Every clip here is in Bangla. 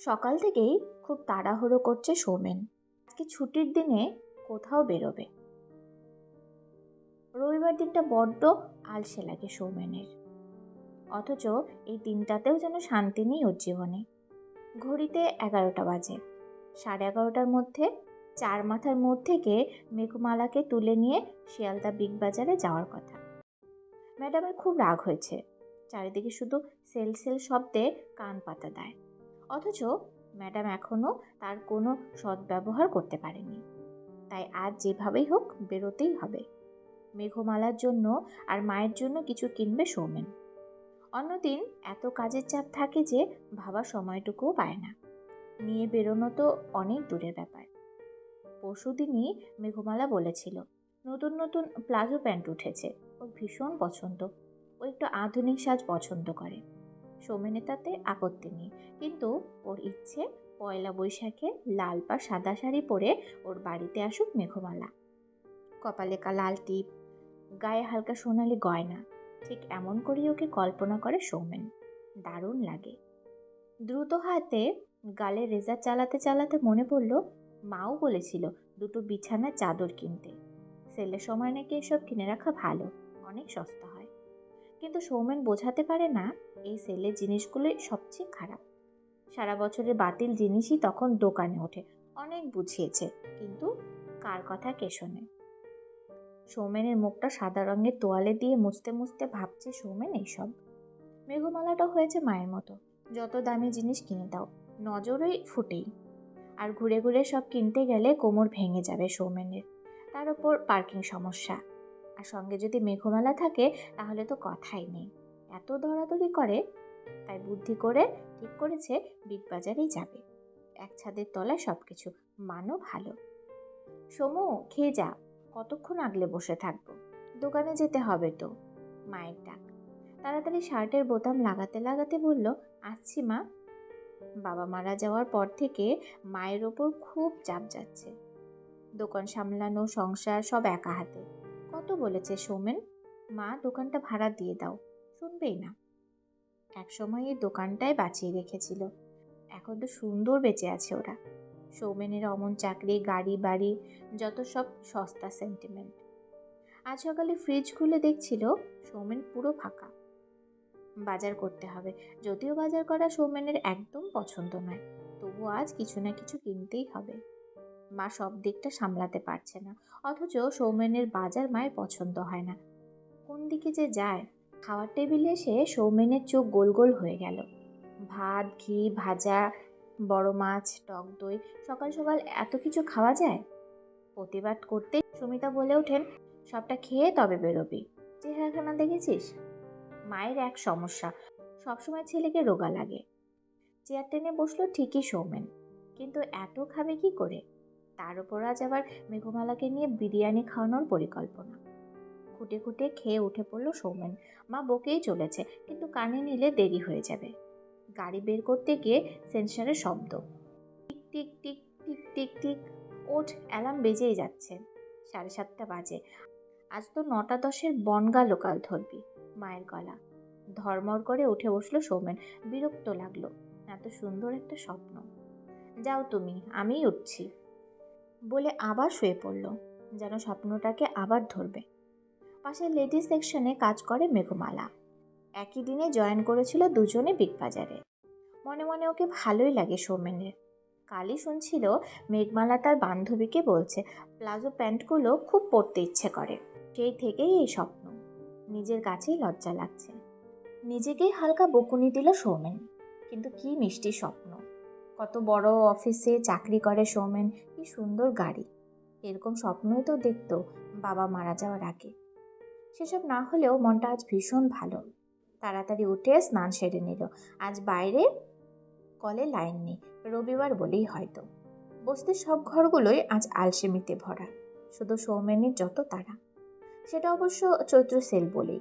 সকাল থেকেই খুব তাড়াহুড়ো করছে সৌমেন। আজকে ছুটির দিনে কোথাও বেরোবে। রবিবার দিনটা বড্ড আলসে লাগে সৌমেনের। অথচ এই দিনটাতেও যেন শান্তি নেই ওর জীবনে। ঘড়িতে 11টা বাজে। 11:30টার মধ্যে চার মাথার মোড় থেকে মেঘমালাকে তুলে নিয়ে শিয়ালদা বিগ বাজারে যাওয়ার কথা। ম্যাডামের খুব রাগ হয়েছে। চারিদিকে শুধু সেল সেল শব্দে কান পাতা দেয়। অথচ ম্যাডাম এখনও তার কোনো সদ্ব্যবহার করতে পারেনি। তাই আজ যেভাবেই হোক বেরোতেই হবে। মেঘমালার জন্য আর মায়ের জন্য কিছু কিনবে সৌমেন। অন্যদিন এত কাজের চাপ থাকে যে ভাবার সময়টুকুও পায় না। নিয়ে বেরোনো তো অনেক দূরের ব্যাপার। পরশুদিনই মেঘমালা বলেছিল নতুন নতুন প্লাজো প্যান্ট উঠেছে, ওর ভীষণ পছন্দ। ও একটু আধুনিক সাজ পছন্দ করে। সৌমেনের তাতে আপত্তি নেই, কিন্তু ওর ইচ্ছে পয়লা বৈশাখে লাল পা সাদা শাড়ি পরে ওর বাড়িতে আসুক মেঘমালা। কপালে লাল টিপ, গায়ে হালকা সোনালি গয়না, ঠিক এমন করেই ওকে কল্পনা করে সৌমেন। দারুণ লাগে। দ্রুত হাতে গালে রেজার চালাতে চালাতে মনে পড়ল মাও বলেছিল দুটো বিছানার চাদর কিনতে। সেলের সময় নাকি এসব কিনে রাখা ভালো, অনেক সস্তা হয়। কিন্তু সৌমেন বোঝাতে পারে না এই সেলের জিনিসগুলোই সবচেয়ে খারাপ। সারা বছরের বাতিল জিনিসই তখন দোকানে ওঠে। অনেক বুঝিয়েছে, কিন্তু কার কথা কে শোনে। সৌমেনের মুখটা সাদা রঙের তোয়ালে দিয়ে মুছতে মুছতে ভাবছে সৌমেন এইসব। মেঘমালাটা হয়েছে মায়ের মতো, যত দামি জিনিস কিনে দাও, নজরেই ফুটেই। আর ঘুরে ঘুরে সব কিনতে গেলে কোমর ভেঙে যাবে সৌমেনের। তার ওপর পার্কিং সমস্যা, আর সঙ্গে যদি মেঘমালা থাকে তাহলে তো কথাই নেই। এত দৌড়াদৌড়ি করে। তাই বুদ্ধি করে ঠিক করেছে বিগ বাজারেই যাবে। এক ছাদের তলায় সব কিছু, মানও ভালো। সমু, খেয়ে যা, কতক্ষণ আগলে বসে থাকবো, দোকানে যেতে হবে তো। মায়ের ডাক। তাড়াতাড়ি শার্টের বোতাম লাগাতে লাগাতে বলল, আসছি মা। বাবা মারা যাওয়ার পর থেকে মায়ের ওপর খুব চাপ যাচ্ছে। দোকান সামলানো, সংসার সব একা হাতে। কত বলেছে সৌমেন, মা দোকানটা ভাড়া দিয়ে দাও, শুনবেই না। একসময় এই দোকানটাই বাঁচিয়ে রেখেছিল। এখন তো সুন্দর বেঁচে আছে ওরা। সৌমেনের অমন চাকরি, গাড়ি, বাড়ি, যত সব সস্তা সেন্টিমেন্ট। আজ সকালে ফ্রিজ খুলে দেখছিল সৌমেন পুরো ফাঁকা। বাজার করতে হবে, যদিও বাজার করা সৌমেনের একদম পছন্দ নয়, তবু আজ কিছু না কিছু কিনতেই হবে। মা সব দিকটা সামলাতে পারছে না, অথচ সৌমেনের বাজার মায়ের পছন্দ হয় না। কোন দিকে যে যায়। খাওয়ার টেবিলে এসে সৌমেনের চোখ গোল গোল হয়ে গেল। ভাত, ঘি, ভাজা, বড় মাছ, টক দই, সকাল সকাল এত কিছু খাওয়া যায়? প্রতিবাদ করতে সুমিতা বলে ওঠেন, সবটা খেয়ে তবে বেরোবি, চেহারাখানা দেখেছিস? মায়ের এক সমস্যা, সবসময় ছেলেকে রোগা লাগে। চেয়ার টেনে বসলো ঠিকই সৌমেন, কিন্তু এত খাবে কি করে? তার উপর আজ আবার মেঘমালাকে নিয়ে বিরিয়ানি খাওয়ানোর পরিকল্পনা। খুঁটে খুঁটে খেয়ে উঠে পড়ল সৌমেন। মা বকেই চলেছে, কিন্তু কানে নিলে দেরি হয়ে যাবে। গাড়ি বের করতে গিয়ে সেন্সারের শব্দ, tick tick tick tick tick tick. ওঠ, অ্যালার্ম বেজেই যাচ্ছে। 7:30 বাজে। আজ তো 9:10 বনগা লোকাল ধরবি। মায়ের গলা। ধর্মর করে উঠে বসলো সৌমেন। বিরক্ত লাগলো, এত সুন্দর একটা স্বপ্ন। যাও তুমি, আমিই উঠছি বলে আবার শুয়ে পড়ল, যেন স্বপ্নটাকে আবার ধরবে। পাশের লেডিস সেকশনে কাজ করে মেঘমালা। একই দিনে জয়েন করেছিল দুজনে বিগ বাজারে। মনে মনে ওকে ভালোই লাগে সৌমেনের। কালই শুনছিল মেঘমালা তার বান্ধবীকে বলছে প্লাজো প্যান্টগুলো খুব পরতে ইচ্ছে করে। সেই থেকেই এই স্বপ্ন। নিজের কাছেই লজ্জা লাগছে। নিজেকেই হালকা বকুনি দিল সৌমেন। কিন্তু কি মিষ্টি স্বপ্ন। কত বড় অফিসে চাকরি করে সৌমেন, কি সুন্দর গাড়ি। এরকম স্বপ্নই তো দেখতো বাবা মারা যাওয়ার আগে। সেসব না হলেও মনটা আজ ভীষণ ভালো। তাড়াতাড়ি উঠে স্নান সেরে নিল। আজ বাইরে কলে লাইন নেই, রবিবার বলেই হয়তো। বস্তির সব ঘরগুলোই আজ আলসেমিতে ভরা, শুধু সৌমেনের যত তাড়া। সেটা অবশ্য চৈত্র সেল বলেই।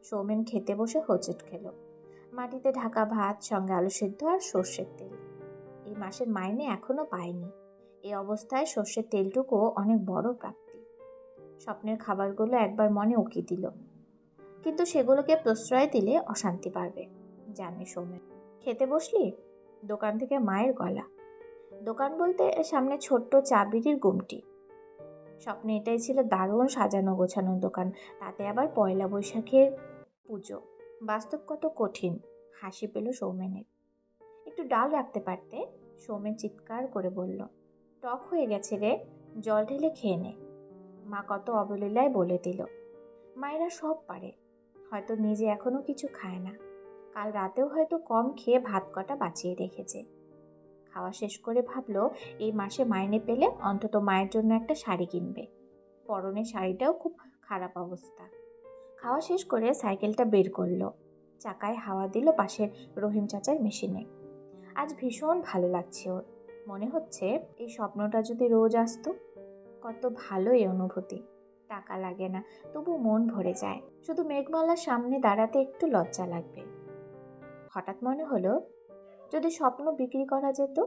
সৌমেন খেতে বসে হোঁচট খেল। মাটিতে ঢাকা ভাত, সঙ্গে আলু সেদ্ধ আর সর্ষের তেল। এই মাসের মাইনে এখনো পায়নি। এই অবস্থায় সর্ষের তেলটুকুও অনেক বড় প্রাপ্তি। স্বপ্নের খাবারগুলো একবার মনে উকি দিল, কিন্তু সেগুলোকে প্রশ্রয় দিলে অশান্তি বাড়বে, জানে সৌমেন। খেতে বসলি? দোকান থেকে মায়ের গলা। দোকান বলতে সামনে ছোট্ট চা বিড়ির গুমটি। স্বপ্নে এটাই ছিল দারুণ সাজানো গোছানো দোকান, তাতে আবার পয়লা বৈশাখের পুজো। বাস্তব কত কঠিন। হাসি পেল সৌমেনের। একটু ডাল রাখতে পারতে? সৌমেন চিৎকার করে বলল। টক হয়ে গেছে রে, জল ঢেলে খেয়ে নে। মা কত অবলীলায় বলে দিল। মায়েরা সব পারে, হয়তো নিজে এখনো কিছু খায় না। কাল রাতেও হয়তো কম খেয়ে ভাত কটা বাঁচিয়ে রেখেছে। খাওয়া শেষ করে ভাবলো এই মাসে মাইনে পেলে অন্তত মায়ের জন্য একটা শাড়ি কিনবে। পরনের শাড়িটাও খুব খারাপ অবস্থা। খাওয়া শেষ করে সাইকেলটা বের করলো, চাকায় হাওয়া দিল পাশের রহিম চাচার মেশিনে। আজ ভীষণ ভালো লাগছে ওর। মনে হচ্ছে এই স্বপ্নটা যদি রোজ আসতো। কত ভালো এই অনুভূতি। টাকা লাগে না, তবু মন ভরে যায়। শুধু মেঘমালার সামনে দাঁড়াতে একটু লজ্জা লাগবে। হঠাৎ মনে হলো যদি স্বপ্ন বিক্রি করা যেত,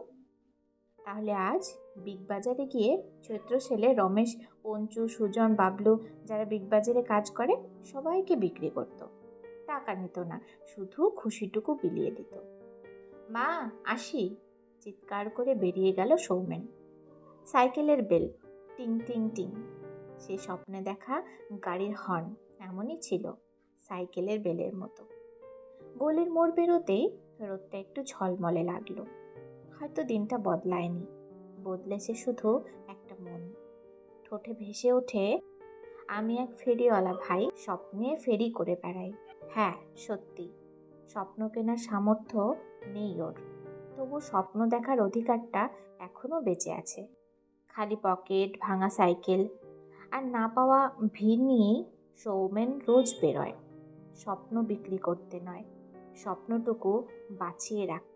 তাহলে আজ বিগ বাজারে গিয়ে চৈত্র সেলে রমেশ, পঞ্চু, সুজন, বাবলু যারা বিগ বাজারে কাজ করে সবাইকে বিক্রি করত। টাকা নিত না, শুধু খুশিটুকু বিলিয়ে দিত। মা আসি, চিৎকার করে বেরিয়ে গেল সৌমেন। সাইকেলের বেল টিং টিং টিং। সে স্বপ্নে দেখা গাড়ির হর্ন এমনই ছিল, সাইকেলের বেলের মতো। গলির মোড় বেরোতেই রোদটা একটু ঝলমলে লাগলো। হয়তো দিনটা বদলায়নি, বদলেছে শুধু একটা মন। ঠোঁটে ভেসে ওঠে, আমি এক ফেরিওয়ালা ভাই, স্বপ্নে ফেরি করে বেড়াই। হ্যাঁ সত্যি, স্বপ্ন কেনার সামর্থ্য নেই ওর, তবু স্বপ্ন দেখার অধিকারটা এখনো বেঁচে আছে। খালি পকেট, ভাঙা সাইকেল আর না পাওয়া ভিড় নিয়েই সৌমেন রোজ বেরোয়। স্বপ্ন বিক্রি করতে নয়, স্বপ্নটুকু বাঁচিয়ে রাখতে।